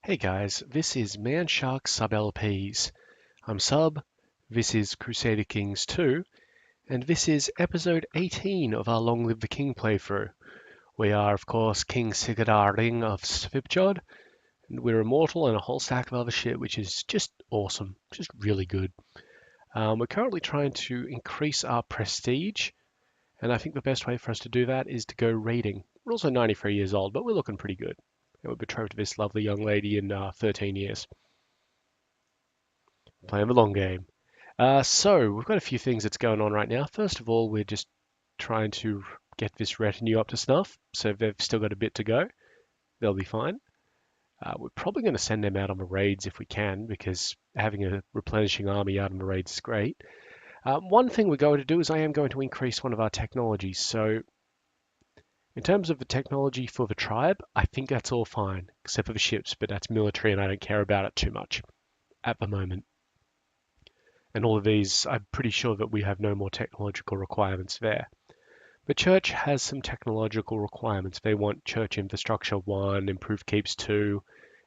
Hey guys, this is Manshark Sub LPs. I'm Sub, this is Crusader Kings II, and this is episode 18 of our Long Live the King playthrough. We are, of course, King Sigurdar Ring of Svipjod, and we're immortal and a whole stack of other shit, which is just awesome, just really good. We're currently trying to increase our prestige, and I think the best way for us to do that is to go raiding. We're also 93 years old, but we're looking pretty good. And we're betrothed to this lovely young lady in 13 years. Playing the long game. So we've got a few things that's going on right now. First of all, we're just trying to get this retinue up to snuff. So if they've still got a bit to go, they'll be fine. We're probably going to send them out on the raids if we can, because having a replenishing army out on the raids is great. One thing we're going to do is I am going to increase one of our technologies. So in terms of the technology for the tribe, I think that's all fine, except for the ships, but that's military and I don't care about it too much at the moment. And all of these, I'm pretty sure that we have no more technological requirements there. But church has some technological requirements. They want church infrastructure 1, improved keeps 2,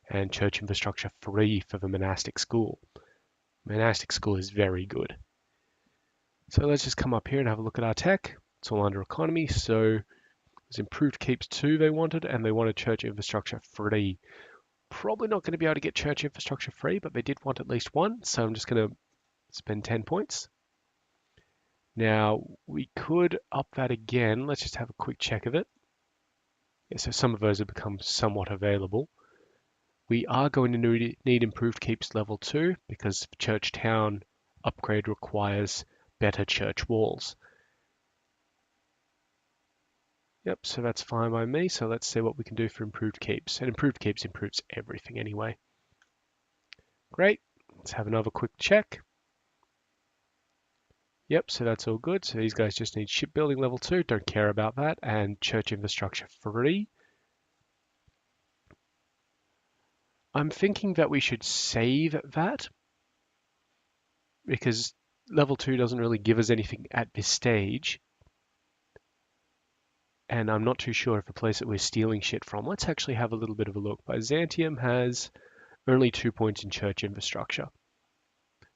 and church infrastructure 3 for the monastic school. Monastic school is very good. So let's just come up here and have a look at our tech. It's all under economy. So there's improved keeps 2 they wanted, and they wanted church infrastructure 3. Probably not going to be able to get church infrastructure 3, but they did want at least 1. So I'm just going to spend 10 points. Now, we could up that again. Let's just have a quick check of it. Yeah, so some of those have become somewhat available. We are going to need improved keeps level 2 because church town upgrade requires better church walls. Yep, so that's fine by me. So let's see what we can do for improved keeps. And improved keeps improves everything anyway. Great. Let's have another quick check. Yep, so that's all good. So these guys just need shipbuilding level 2, don't care about that, and church infrastructure 3. I'm thinking that we should save that because level 2 doesn't really give us anything at this stage. And I'm not too sure if the place that we're stealing shit from. Let's actually have a little bit of a look. Byzantium has only 2 points in church infrastructure.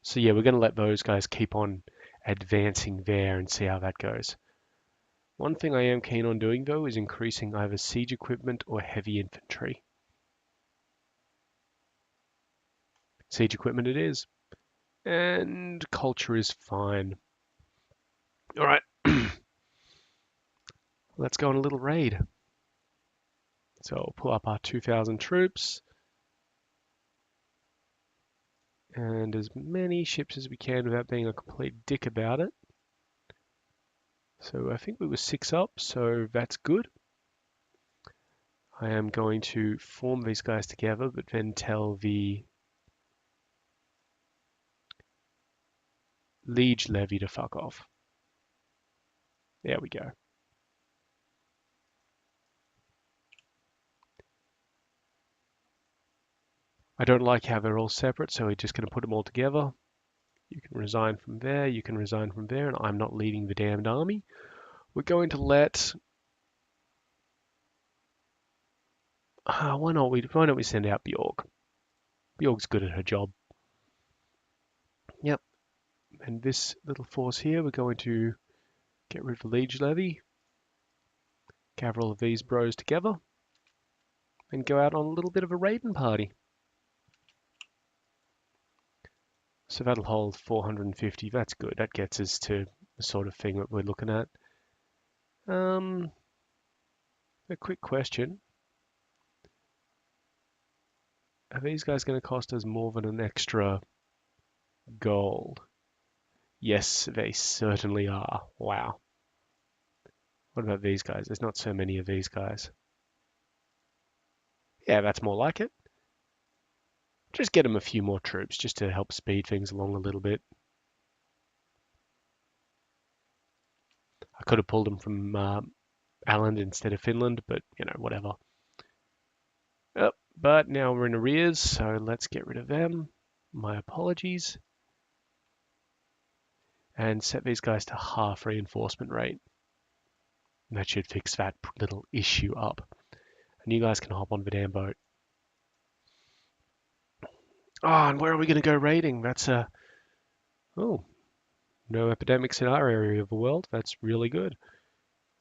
So yeah, we're going to let those guys keep on advancing there and see how that goes. One thing I am keen on doing though is increasing either siege equipment or heavy infantry. Siege equipment it is. And culture is fine. All right. Let's go on a little raid. So I'll pull up our 2,000 troops and as many ships as we can without being a complete dick about it. So I think we were 6 up, so that's good. I am going to form these guys together, but then tell the liege levy to fuck off. There we go. I don't like how they're all separate, so we're just going to put them all together. You can resign from there, you can resign from there, and I'm not leading the damned army. We're going to let... why don't we send out Bjorg? Bjorg's good at her job. Yep. And this little force here, we're going to get rid of the liege levy, gather all of these bros together, and go out on a little bit of a raiding party. So that'll hold 450. That's good. That gets us to the sort of thing that we're looking at. A quick question. Are these guys going to cost us more than an extra gold? Yes, they certainly are. Wow. What about these guys? There's not so many of these guys. Yeah, that's more like it. Just get them a few more troops just to help speed things along a little bit. I could have pulled them from Ireland instead of Finland, but you know, whatever. Yep, but now we're in arrears, so let's get rid of them. My apologies. And set these guys to half reinforcement rate. And that should fix that little issue up. And you guys can hop on the damn boat. Oh, and where are we going to go raiding? That's oh, no epidemics in our area of the world. That's really good.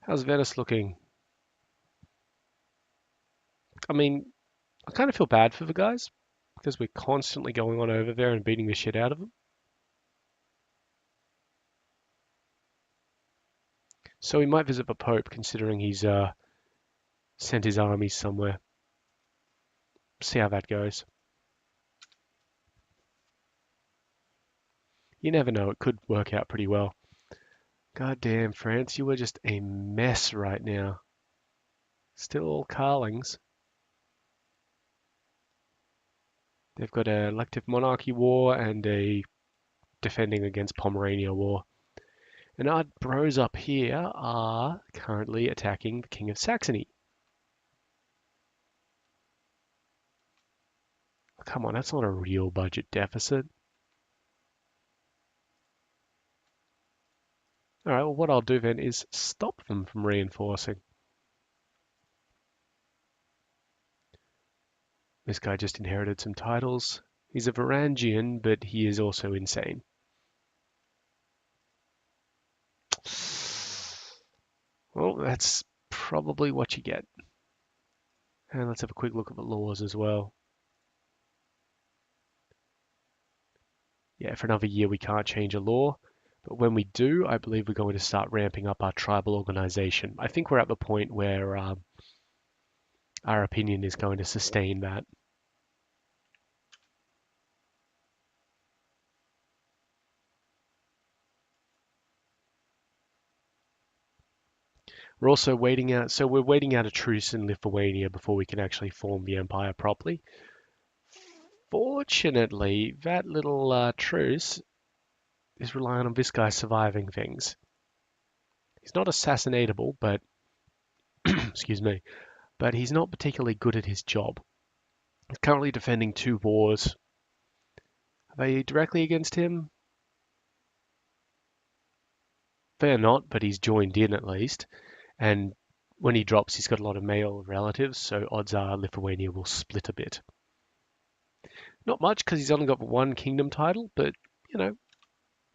How's Venice looking? I mean, I kind of feel bad for the guys because we're constantly going on over there and beating the shit out of them. So we might visit the Pope considering he's sent his armies somewhere. See how that goes. You never know, it could work out pretty well. God damn, France, you are just a mess right now. Still all Carlings. They've got a elective monarchy war and a defending against Pomerania war. And our bros up here are currently attacking the King of Saxony. Come on, that's not a real budget deficit. Alright, well what I'll do then is stop them from reinforcing. This guy just inherited some titles. He's a Varangian, but he is also insane. Well, that's probably what you get. And let's have a quick look at the laws as well. Yeah, for another year we can't change a law. But when we do, I believe we're going to start ramping up our tribal organization. I think we're at the point where our opinion is going to sustain that. We're also waiting out, so we're waiting out a truce in Lithuania before we can actually form the empire properly. Fortunately, that little truce is relying on this guy surviving things. He's not assassinatable, but excuse me, but he's not particularly good at his job. He's currently defending two wars. Are they directly against him? They're not, but he's joined in at least. And when he drops, he's got a lot of male relatives, so odds are Lithuania will split a bit. Not much because he's only got one kingdom title, but you know,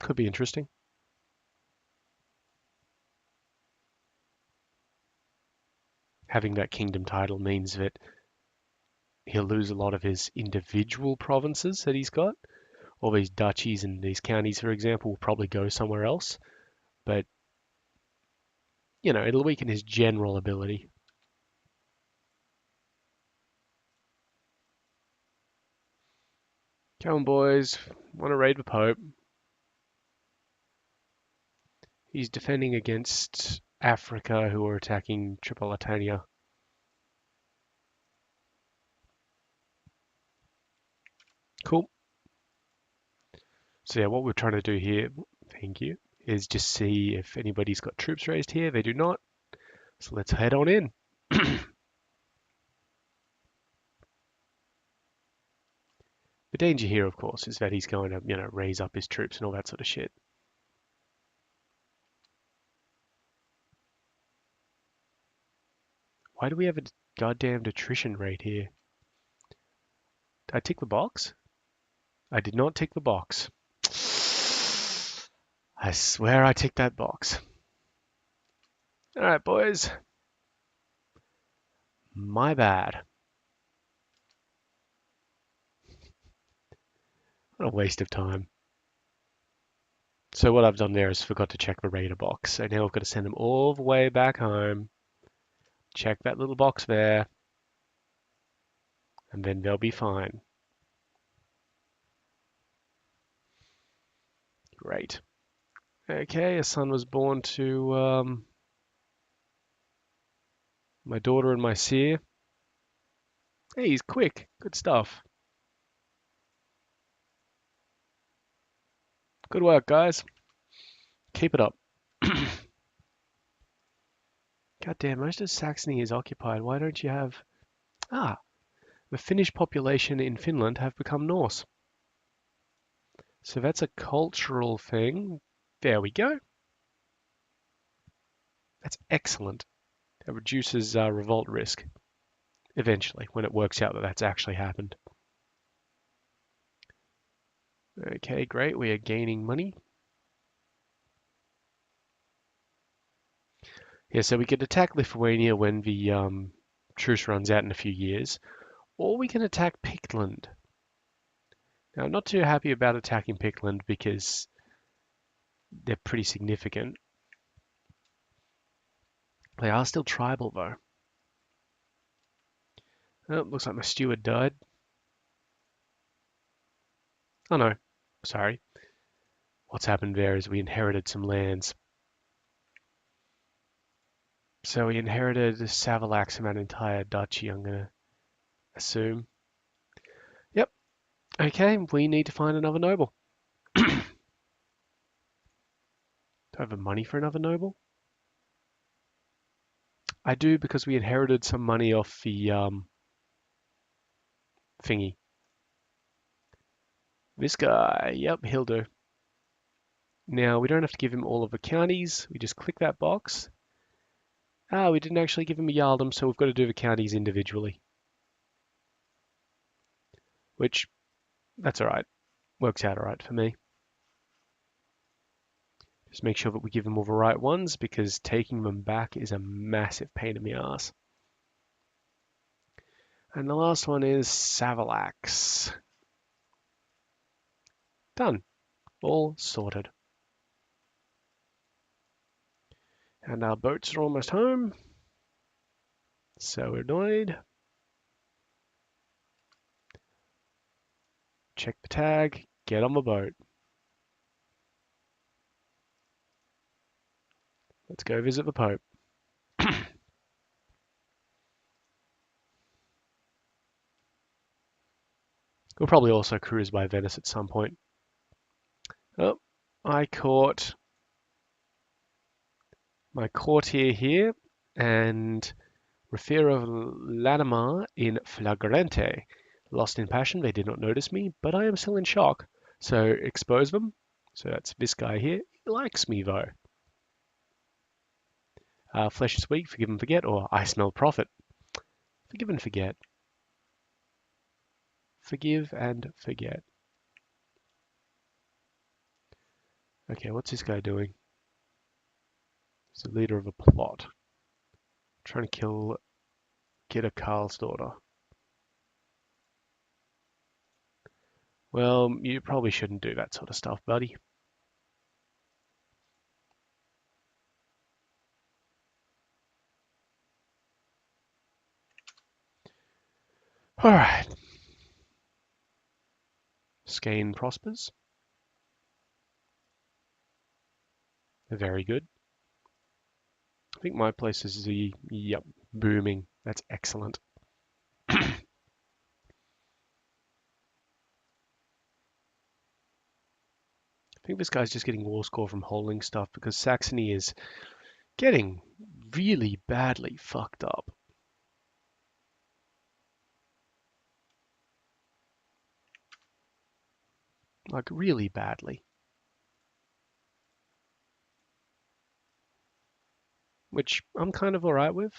could be interesting. Having that kingdom title means that he'll lose a lot of his individual provinces that he's got. All these duchies and these counties, for example, will probably go somewhere else. But, you know, it'll weaken his general ability. Come on, boys. Want to raid the Pope. He's defending against Africa, who are attacking Tripolitania. Cool. So yeah, what we're trying to do here, thank you, is just see if anybody's got troops raised here. They do not. So let's head on in. The danger here, of course, is that he's going to, you know, raise up his troops and all that sort of shit. Why do we have a goddamn attrition rate here? Did I tick the box? I did not tick the box. I swear I ticked that box. All right, boys. My bad. What a waste of time. So what I've done there is forgot to check the raider box. So now I've got to send them all the way back home. Check that little box there. And then they'll be fine. Great. Okay, a son was born to my daughter and my seer. Hey, he's quick. Good stuff. Good work, guys. Keep it up. God damn, most of Saxony is occupied. Why don't you have... Ah, the Finnish population in Finland have become Norse. So that's a cultural thing. There we go. That's excellent. That reduces revolt risk eventually when it works out that that's actually happened. Okay, great. We are gaining money. Yeah, so we could attack Lithuania when the truce runs out in a few years, or we can attack Pictland. Now, I'm not too happy about attacking Pictland because they're pretty significant. They are still tribal, though. Oh, looks like my steward died. Oh no, sorry. What's happened there is we inherited some lands. So we inherited Savalax and an entire duchy, I'm going to assume. Yep, okay, we need to find another noble. Do I have the money for another noble? I do because we inherited some money off the thingy. This guy, yep, he'll do. Now, we don't have to give him all of the counties. We just click that box. Ah, we didn't actually give him a Yaldom, so we've got to do the counties individually. Which, that's alright. Works out alright for me. Just make sure that we give them all the right ones because taking them back is a massive pain in the ass. And the last one is Savalax. Done. All sorted. And our boats are almost home. So annoyed. Check the tag. Get on the boat. Let's go visit the Pope. We'll probably also cruise by Venice at some point. Oh, I caught my courtier here and Rafiro Lanimar in flagrante. Lost in passion, they did not notice me, but I am still in shock. So expose them. So that's this guy here. He likes me though. Flesh is weak, forgive and forget, or I smell profit. Forgive and forget. Forgive and forget. Okay, what's this guy doing? He's the leader of a plot. Trying to kill Gitta Karl's daughter. Well, you probably shouldn't do that sort of stuff, buddy. Alright. Skane prospers. Very good. I think my place is yep, booming. That's excellent. I think this guy's just getting war score from holding stuff because Saxony is getting really badly fucked up. Like, really badly. Which I'm kind of alright with.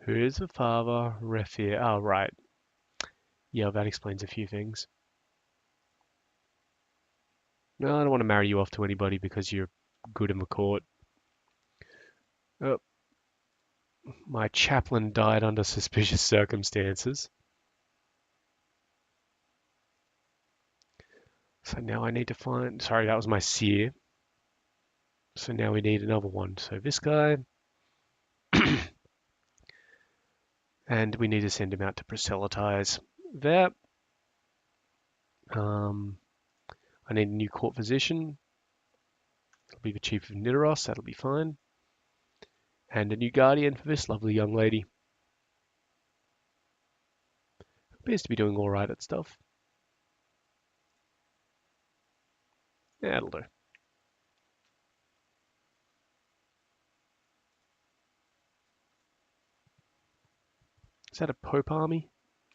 Who is the father? Refir. Oh, right. Yeah, that explains a few things. No, I don't want to marry you off to anybody because you're good in the court. Oh, my chaplain died under suspicious circumstances. So now I need to find... Sorry, that was my seer. So now we need another one. So this guy. And we need to send him out to proselytize. That. I need a new court physician. It'll be the chief of Nidaros. That'll be fine. And a new guardian for this lovely young lady. Appears to be doing all right at stuff. Yeah, that'll do. Is that a Pope army?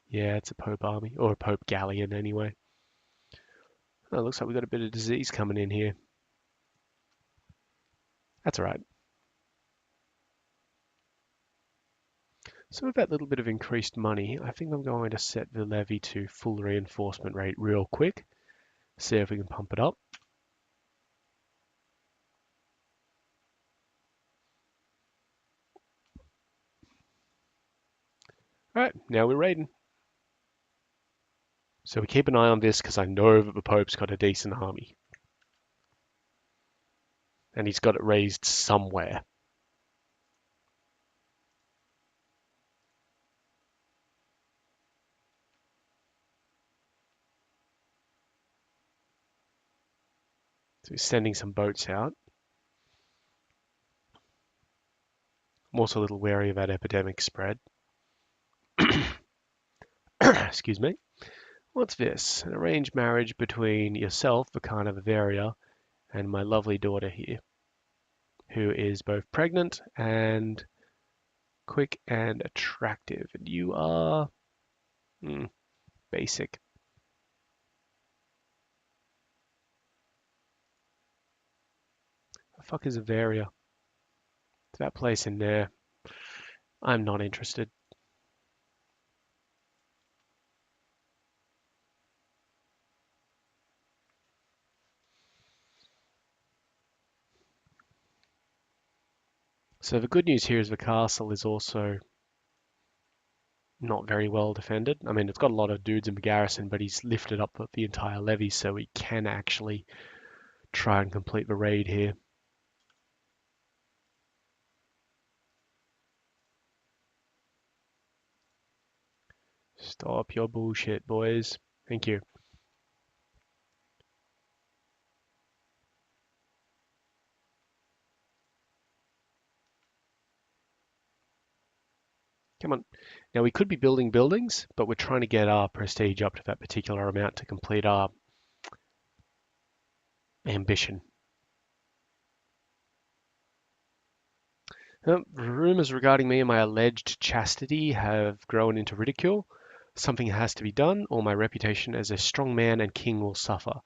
Yeah, it's a Pope army. Or a Pope galleon, anyway. Oh, looks like we've got a bit of disease coming in here. That's all right. So with that little bit of increased money, I think I'm going to set the levy to full reinforcement rate real quick. See if we can pump it up. All right, now we're raiding. So we keep an eye on this because I know that the Pope's got a decent army. And he's got it raised somewhere. So he's sending some boats out. I'm also a little wary of that epidemic spread. Excuse me. What's this? An arranged marriage between yourself, the Khan of Bavaria, and my lovely daughter here, who is both pregnant and quick and attractive. And you are basic. The fuck is Bavaria? It's that place in there. I'm not interested. So the good news here is the castle is also not very well defended. I mean, it's got a lot of dudes in the garrison, but he's lifted up the entire levy, so we can actually try and complete the raid here. Stop your bullshit, boys. Thank you. Come on. Now, we could be building buildings, but we're trying to get our prestige up to that particular amount to complete our ambition. Rumors regarding me and my alleged chastity have grown into ridicule. Something has to be done, or my reputation as a strong man and king will suffer.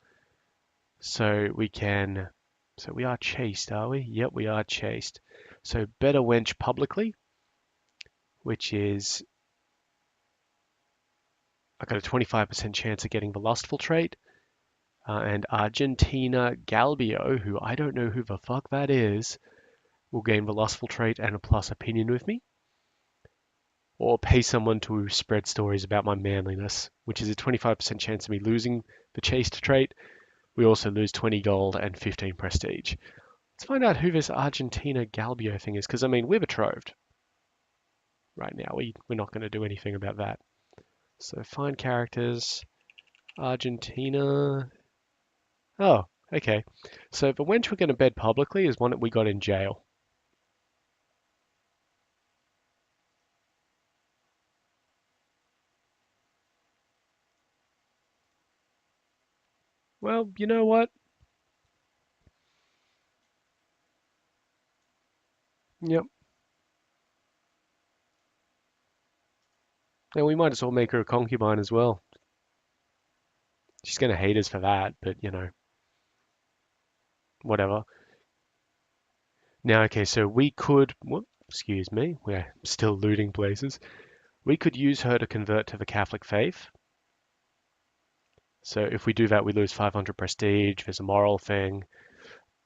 So we are chaste, are we? Yep, we are chaste. So better wench publicly, which is, I got a 25% chance of getting the lustful trait. And Argentina Galbio, who I don't know who the fuck that is, will gain the lustful trait and a plus opinion with me. Or pay someone to spread stories about my manliness, which is a 25% chance of me losing the chaste trait. We also lose 20 gold and 15 prestige. Let's find out who this Argentina Galbio thing is, because I mean, we're betrothed right now. We're not going to do anything about that. So find characters, Argentina. Oh, okay. So the wench we're going to bed publicly is one that we got in jail. Well, you know what? Yep. And we might as well make her a concubine as well. She's going to hate us for that, but you know, whatever. Now, okay, so we could, whoop, excuse me, we're still looting places. We could use her to convert to the Catholic faith. So if we do that, we lose 500 prestige. There's a moral thing.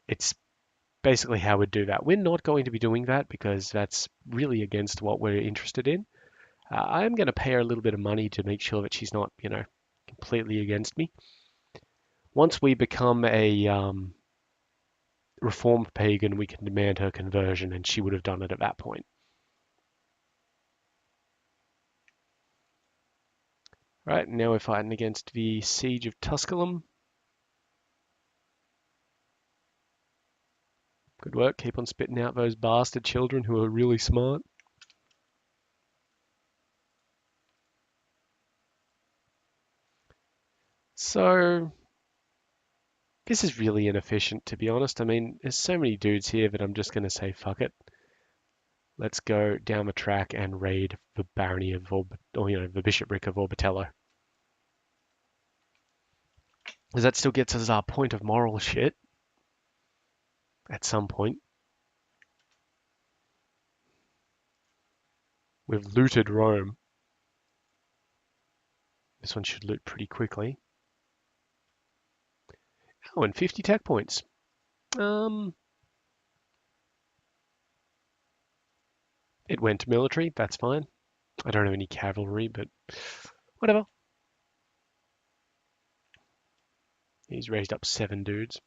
It's basically how we'd do that. We're not going to be doing that because that's really against what we're interested in. I am going to pay her a little bit of money to make sure that she's not, you know, completely against me. Once we become a reformed pagan, we can demand her conversion, and she would have done it at that point. Right, now we're fighting against the Siege of Tusculum. Good work, keep on spitting out those bastard children who are really smart. So, this is really inefficient, to be honest. I mean, there's so many dudes here that I'm just going to say, fuck it. Let's go down the track and raid the barony of the bishopric of Orbitello. Because that still gets us our point of moral shit at some point. We've looted Rome. This one should loot pretty quickly. Oh, and 50 tech points. It went to military. That's fine. I don't have any cavalry, but whatever. He's raised up 7 dudes.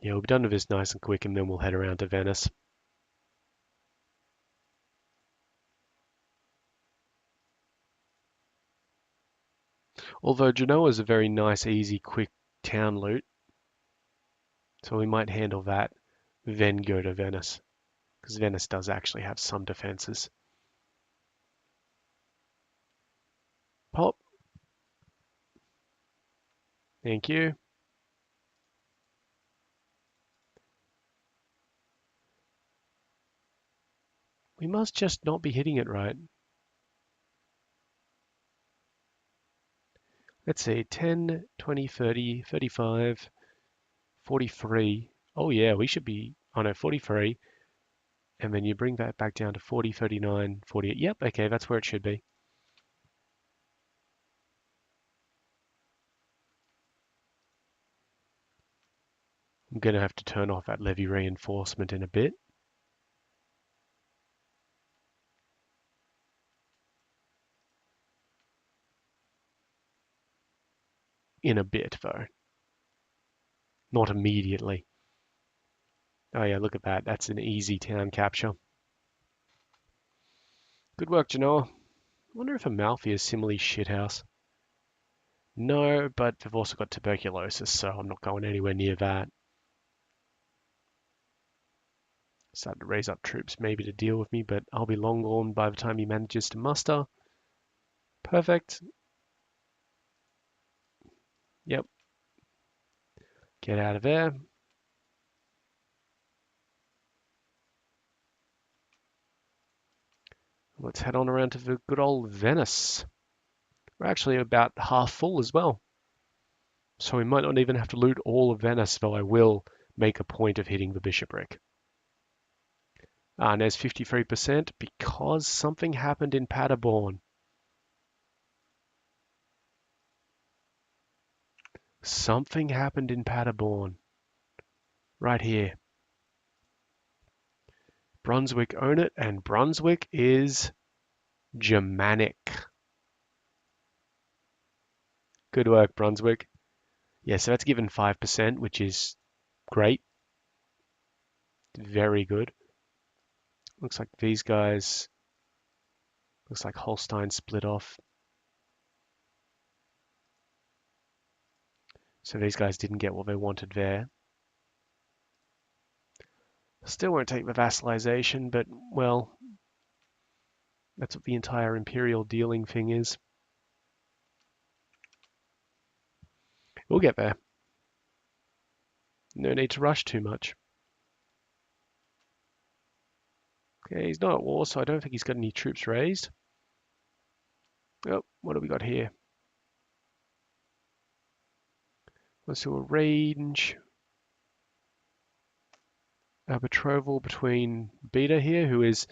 Yeah, we'll be done with this nice and quick, and then we'll head around to Venice. Although Genoa is a very nice, easy, quick town loot, so we might handle that, then go to Venice, because Venice does actually have some defenses. Pop. Thank you. We must just not be hitting it right. Let's see, 10, 20, 30, 35, 43. Oh yeah, we should be, oh no, 43. And then you bring that back down to 40, 39, 48. Yep, okay, that's where it should be. I'm going to have to turn off that levy reinforcement in a bit. In a bit, though. Not immediately. Oh yeah, look at that. That's an easy town capture. Good work, Genoa. I wonder if Amalfi is similarly shithouse. No, but they've also got tuberculosis, so I'm not going anywhere near that. Started to raise up troops maybe to deal with me, but I'll be long gone by the time he manages to muster. Perfect. Yep. Get out of there. Let's head on around to the good old Venice. We're actually about half full as well. So we might not even have to loot all of Venice, though I will make a point of hitting the bishopric. And there's 53% because something happened in Paderborn. Something happened in Paderborn. Right here. Brunswick own it, and Brunswick is Germanic. Good work, Brunswick. Yeah, so that's given 5%, which is great. Very good. Looks like these guys, looks like Holstein split off. So these guys didn't get what they wanted there. Still won't take the vassalization, but, well, that's what the entire imperial dealing thing is. We'll get there. No need to rush too much. Okay, he's not at war, so I don't think he's got any troops raised. Oh, what do we got here? Let's do a range. A betrothal between Beta here, who is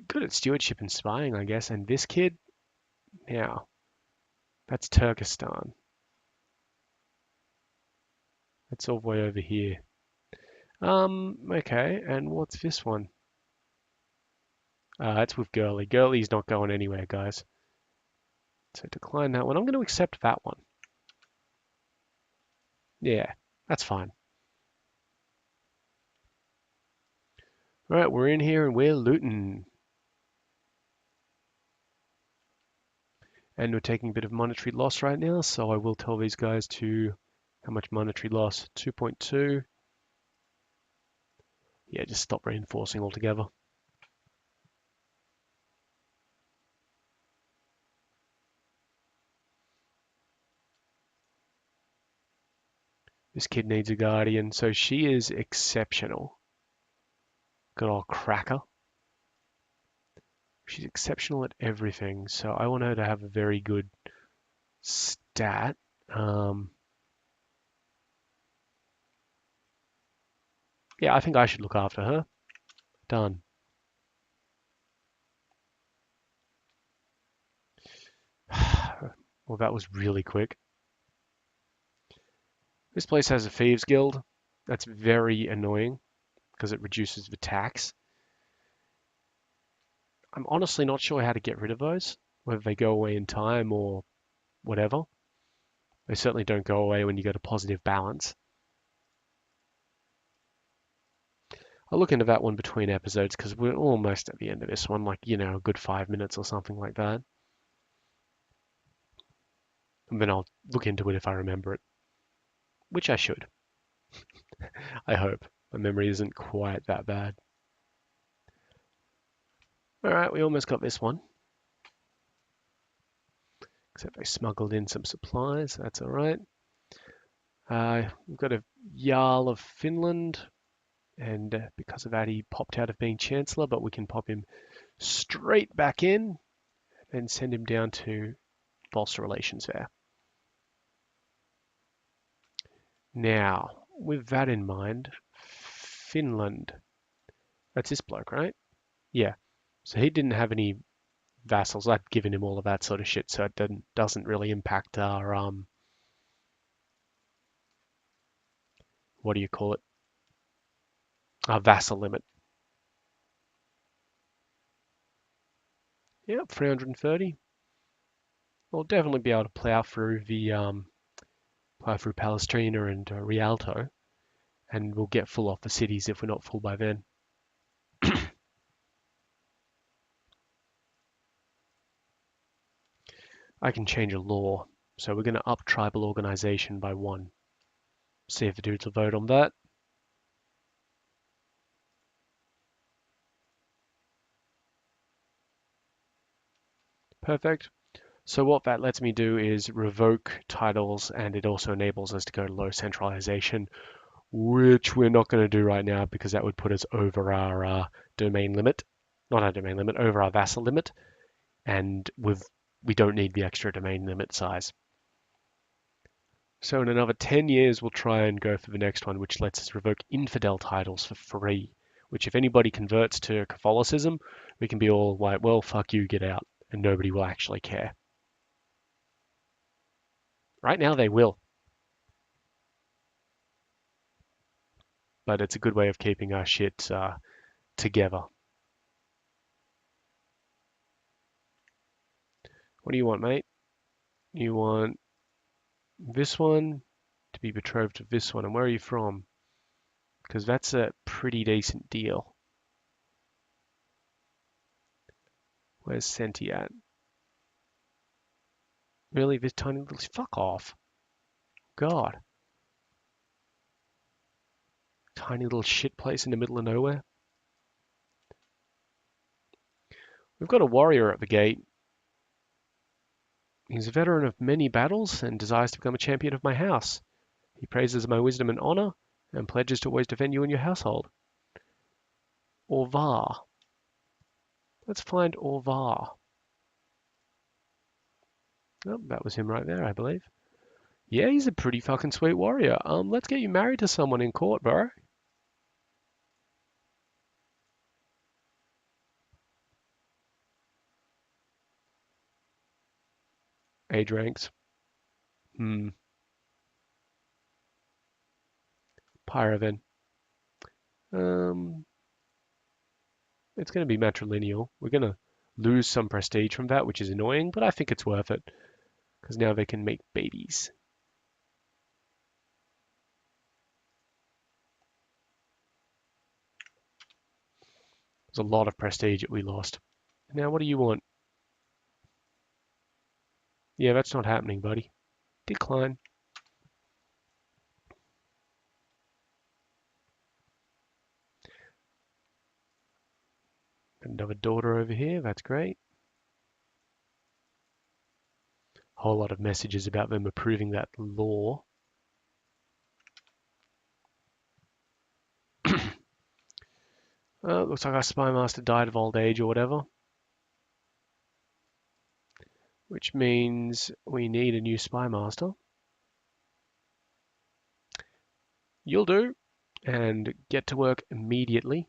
good at stewardship and spying, I guess, and this kid. Now, that's Turkestan. That's all the way over here. Okay, and what's this one? It's with Gurley. Gurley's not going anywhere, guys. So decline that one. I'm going to accept that one. Yeah, that's fine. All right, we're in here and we're looting. And we're taking a bit of monetary loss right now, so I will tell these guys to how much monetary loss? 2.2. Yeah, just stop reinforcing altogether. This kid needs a guardian, so she is exceptional. Good old cracker. She's exceptional at everything, so I want her to have a very good stat. Yeah, I think I should look after her. Done. Well, that was really quick. This place has a thieves guild. That's very annoying because it reduces the tax. I'm honestly not sure how to get rid of those, whether they go away in time or whatever. They certainly don't go away when you go to positive balance. I'll look into that one between episodes because we're almost at the end of this one, like, a good 5 minutes or something like that. And then I'll look into it if I remember it, which I should. I hope. My memory isn't quite that bad. All right, we almost got this one. Except they smuggled in some supplies. That's all right. We've got a Jarl of Finland, and because of that, he popped out of being Chancellor, but we can pop him straight back in and send him down to bolster relations there. Now, with that in mind, Finland, that's this bloke, right? Yeah. So he didn't have any vassals. I'd given him all of that sort of shit, so it doesn't really impact our what do you call it? Our vassal limit. Yep, 330. We'll definitely be able to plow through Palestrina and Rialto, and we'll get full off the cities if we're not full by then. I can change a law, so we're going to up tribal organization by 1. See if the dudes will vote on that. Perfect. So what that lets me do is revoke titles, and it also enables us to go to low centralization, which we're not going to do right now because that would put us over our domain limit. Not our domain limit, over our vassal limit, and we don't need the extra domain limit size. So in another 10 years, we'll try and go for the next one, which lets us revoke infidel titles for free, which if anybody converts to Catholicism, we can be all like, well, fuck you, get out, and nobody will actually care. Right now they will, but it's a good way of keeping our shit together. What do you want, mate? You want this one to be betrothed to this one, and where are you from? Because that's a pretty decent deal. Where's Senti at? Really, this tiny little... Fuck off. God. Tiny little shit place in the middle of nowhere. We've got a warrior at the gate. He's a veteran of many battles and desires to become a champion of my house. He praises my wisdom and honor and pledges to always defend you and your household. Orvar. Let's find Orvar. Oh, that was him right there, I believe. Yeah, he's a pretty fucking sweet warrior. Let's get you married to someone in court, bro. Age ranks. Hmm. Pyrovan. Um, it's going to be matrilineal. We're going to lose some prestige from that, which is annoying, but I think it's worth it because now they can make babies. There's a lot of prestige that we lost. Now, what do you want? Yeah, that's not happening, buddy. Decline. Another daughter over here. That's great. Whole lot of messages about them approving that law. Looks like our spy master died of old age or whatever, which means we need a new spy master. You'll do. and get to work immediately.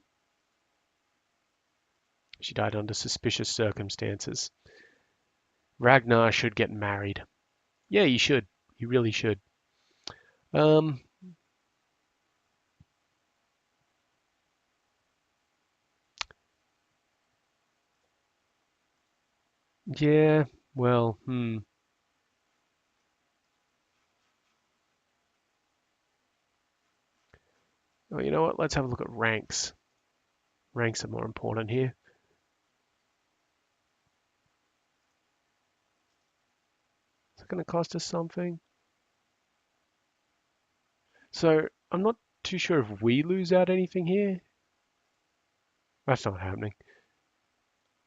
She died under suspicious circumstances. Ragnar should get married. Yeah, he should. He really should. Um, yeah, well, Oh, you know what? Let's have a look at ranks. Ranks are more important here. Is it going to cost us something? So I'm not too sure if we lose out anything here. That's not happening.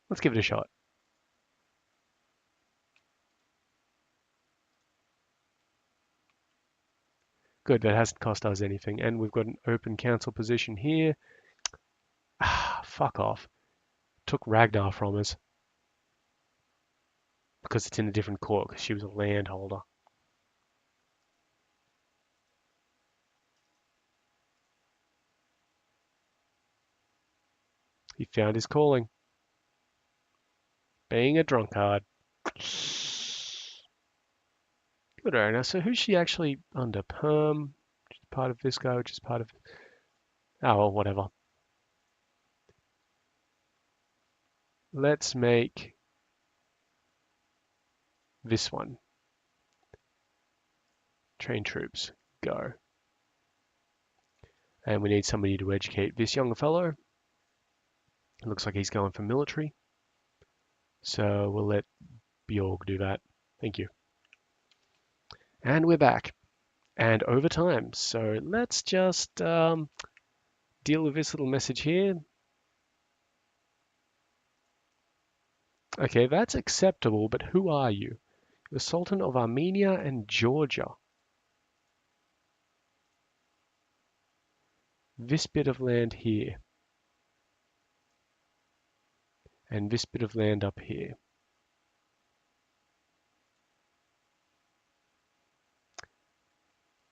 Let's give it a shot. Good, that hasn't cost us anything. And we've got an open council position here. Ah, fuck off. Took Ragnar from us because it's in a different court because she was a landholder. He found his calling. Being a drunkard. Good owner. So who's she actually under? Perm? She's part of this guy, which is part of... Oh, well, whatever. Let's make this one. Train troops. Go. And we need somebody to educate this young fellow. It looks like he's going for military. So we'll let Bjorg do that. Thank you. And we're back. And over time. So let's just deal with this little message here. Okay, that's acceptable, but who are you? The Sultan of Armenia and Georgia. This bit of land here. And this bit of land up here.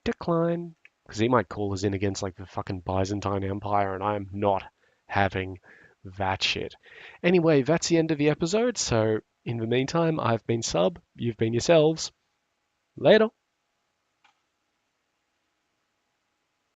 Decline. Because he might call us in against like the fucking Byzantine Empire, and I am not having that shit. Anyway, that's the end of the episode. So in the meantime, I've been Sub, you've been yourselves. Later.